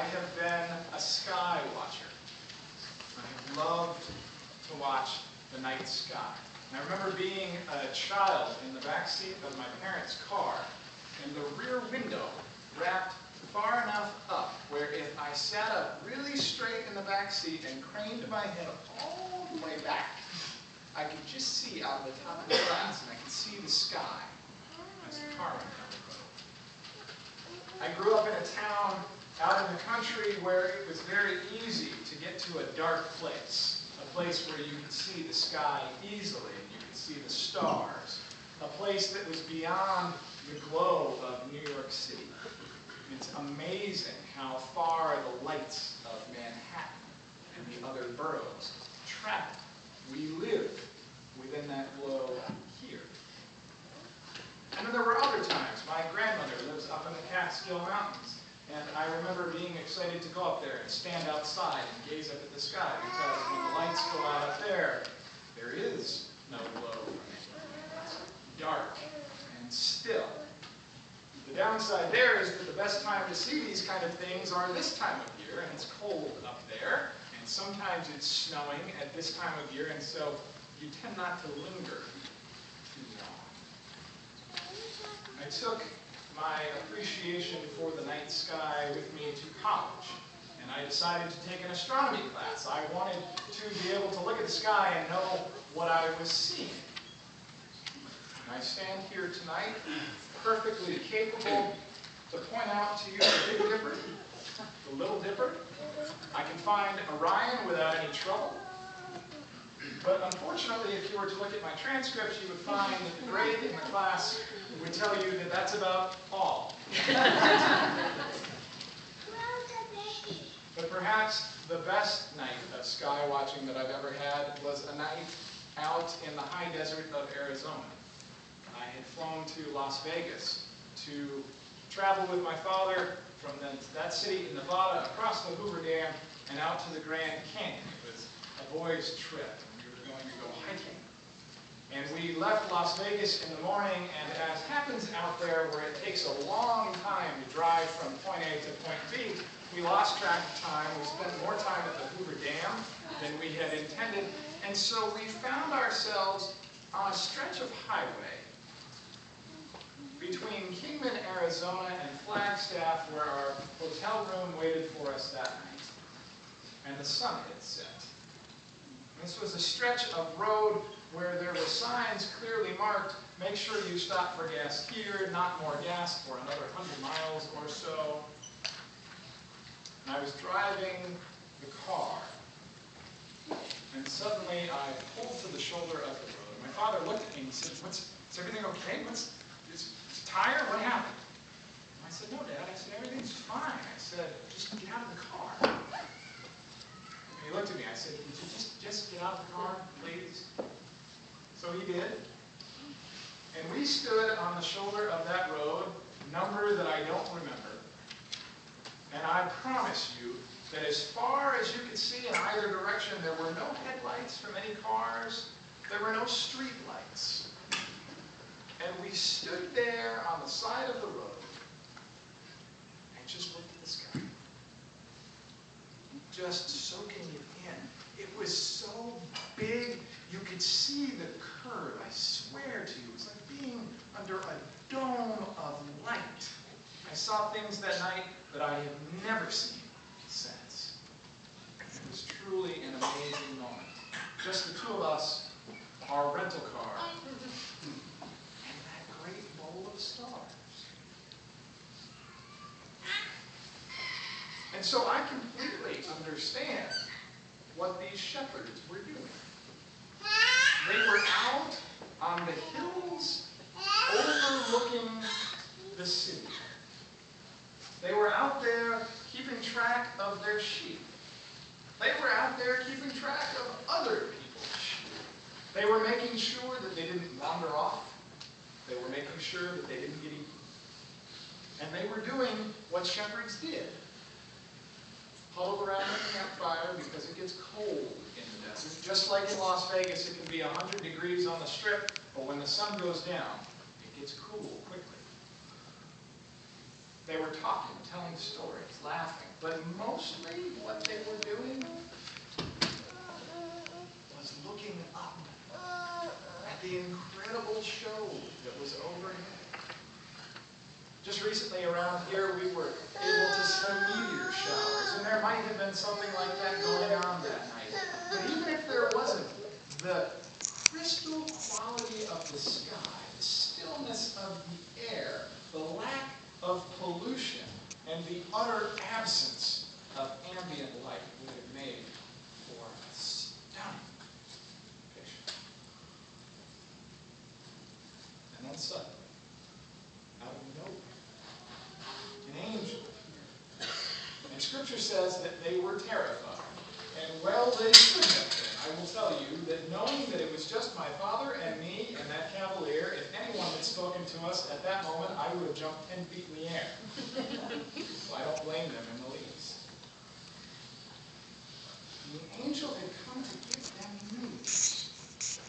I have been a sky watcher. I have loved to watch the night sky. And I remember being a child in the back seat of my parents' car, and the rear window wrapped far enough up where if I sat up really straight in the back seat and craned my head all the way back, I could just see out of the top of the glass, and I could see the sky as the car went down the road. I grew up in a town out in the country where it was very easy to get to a dark place, a place where you could see the sky easily, and you could see the stars, a place that was beyond the glow of New York City. It's amazing how far the lights of Manhattan and the other boroughs travel. We live within that glow here. And then there were other times. My grandmother lives up in the Catskill Mountains, and I remember being excited to go up there and stand outside and gaze up at the sky, because when the lights go out up there, there is no glow from it. It's dark and still. The downside there is that the best time to see these kind of things are this time of year, and it's cold up there, and sometimes it's snowing at this time of year, and so you tend not to linger too long. I took my appreciation for the night sky with me to college, and I decided to take an astronomy class. I wanted to be able to look at the sky and know what I was seeing. And I stand here tonight perfectly capable to point out to you the Big Dipper, the Little Dipper. I can find Orion without any trouble. But unfortunately, if you were to look at my transcripts, you would find that the grade in the class would tell you that that's about all. But perhaps the best night of sky watching that I've ever had was a night out in the high desert of Arizona. I had flown to Las Vegas to travel with my father from that city in Nevada across the Hoover Dam and out to the Grand Canyon. It was a boys' trip, and we were going to go hiking. And we left Las Vegas in the morning, and as happens out there where it takes a long time to drive from point A to point B, we lost track of time. We spent more time at the Hoover Dam than we had intended, and so we found ourselves on a stretch of highway between Kingman, Arizona and Flagstaff, where our hotel room waited for us that night, and the sun had set. This was a stretch of road where there were signs clearly marked, make sure you stop for gas here, not more gas for another 100 miles or so. And I was driving the car, and suddenly I pulled to the shoulder of the road. My father looked at me and said, is everything okay? Is tire? What happened? And I said, no, Dad. I said, everything's fine. I said, just get out of the car. And he looked at me. I said, could you just get out of the car, please? So he did. And we stood on the shoulder of that road, number that I don't remember. And I promise you that as far as you could see in either direction, there were no headlights from any cars. There were no street lights. And we stood there on the side of the road and just looked at the sky, just soaking it in. It was so big, you could see the curve. I swear to you, it was like being under a dome of light. I saw things that night that I have never seen since. It was truly an amazing moment. Just the two of us, our rental car, great bowl of stars. And so I completely understand what these shepherds were doing. They were out on the hills overlooking the city. They were out there keeping track of their sheep. They were out there keeping track of other people's sheep. They were making sure that they didn't wander off. They were making sure that they didn't get eaten. And they were doing what shepherds did. Huddled around the campfire because it gets cold in the desert. Just like in Las Vegas, it can be 100 degrees on the strip, but when the sun goes down, it gets cool quickly. They were talking, telling stories, laughing. But mostly what they were doing was looking up at the incredible show that was overhead. Just recently around here, we were able to see meteor showers, and there might have been something like that going on that night. But even if there wasn't, the crystal quality of the sky, the stillness of the air, the lack of pollution, and the utter absence of ambient light would have made for a stunning picture. And then suddenly, out of nowhere, an angel appeared. And Scripture says that they were terrified. And well, they should have been. I will tell you that knowing that it was just my father and me and that cavalier, if anyone had spoken to us at that moment, I would have jumped 10 feet in the air. So I don't blame them in the least. The angel had come to give them news,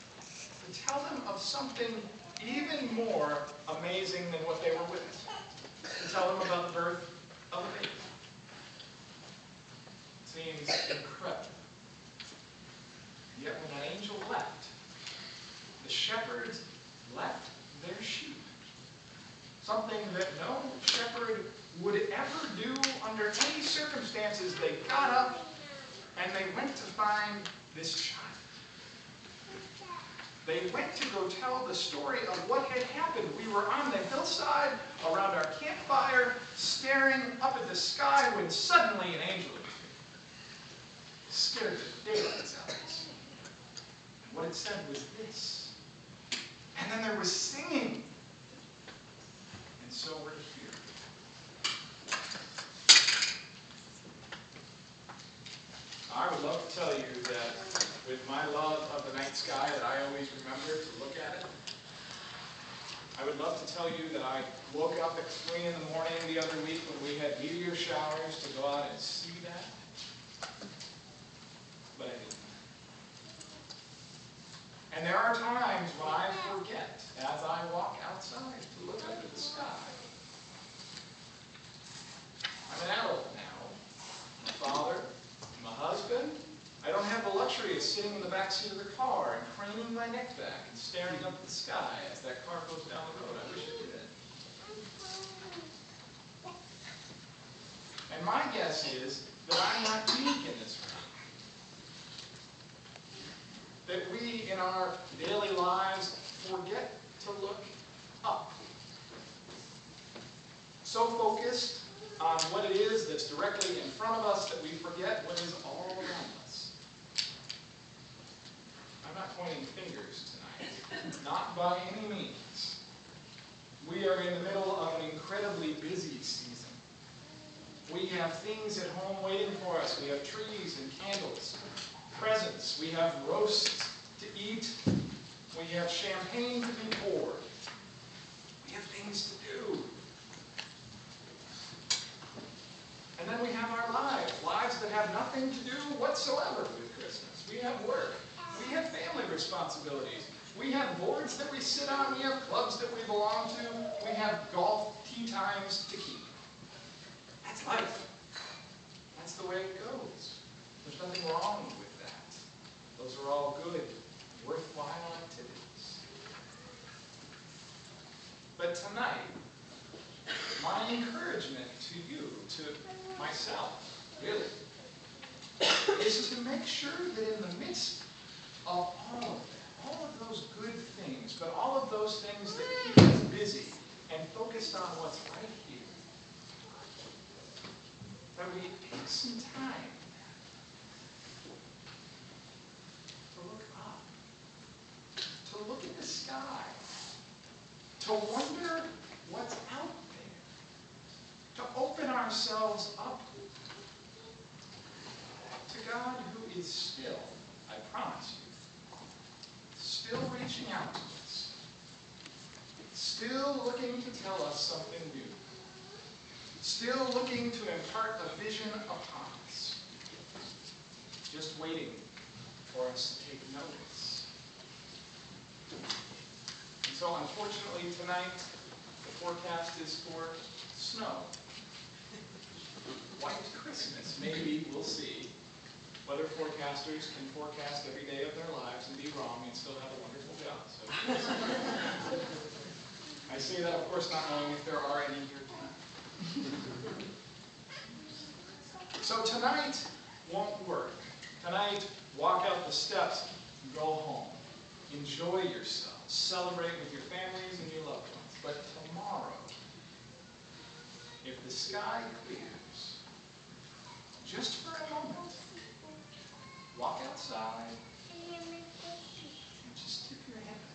to tell them of something even more amazing than what they were witnessing, to tell them about the birth of a baby. Seems incredible. Yet when that angel left, the shepherds left their sheep. Something that no shepherd would ever do under any circumstances. They got up and they went to find this child. They went to go tell the story of what had happened. We were on the hillside around our campfire, staring up at the sky, when suddenly an angel appeared. Scared the daylights out of us. What it said was this. And then there was singing. And so we're here. I would love to tell you that with my love of the night sky that I always remember to look at it. I would love to tell you that I woke up at 3 in the morning the other week when we had meteor showers to go out and see that. But I didn't. And there are times when I forget as I walk outside to look up at the sky. I'm an adult now. I'm a father. I'm a husband. I don't have the luxury of sitting in the back seat of the car and craning my neck back and staring up at the sky as that car goes down the road. I wish I did. And my guess is that I'm not unique in this room. That we, in our daily lives, forget to look up. So focused on what it is that's directly in front of us that we forget what is all around us. I'm not pointing fingers tonight, not by any means. We are in the middle of an incredibly busy season. We have things at home waiting for us. We have trees and candles, presents. We have roasts to eat. We have champagne to be poured. We have things to do. And then we have our lives that have nothing to do whatsoever with Christmas. We have work. We have family responsibilities. We have boards that we sit on. We have clubs that we belong to. We have golf tee times to keep. That's life. That's the way it goes. There's nothing wrong with that. Those are all good, worthwhile activities. But tonight, my encouragement to you, to myself, really, is to make sure that in the midst of all of that, all of those good things, but all of those things that keep us busy and focused on what's right here, that we take some time to look up, to look at the sky, to wonder what's out there, to open ourselves up to God who is still, I promise you, still reaching out to us, still looking to tell us something new, still looking to impart a vision upon us, just waiting for us to take notice. And so unfortunately tonight, the forecast is for snow. white Christmas. Maybe, we'll see. Weather forecasters can forecast every day of their lives and be wrong and still have a wonderful job. So I say that, of course, not knowing if there are any here tonight. So tonight won't work. Tonight, walk out the steps, go home. Enjoy yourselves. Celebrate with your families and your loved ones. But tomorrow, if the sky clears, just for a moment, walk outside and just tip your head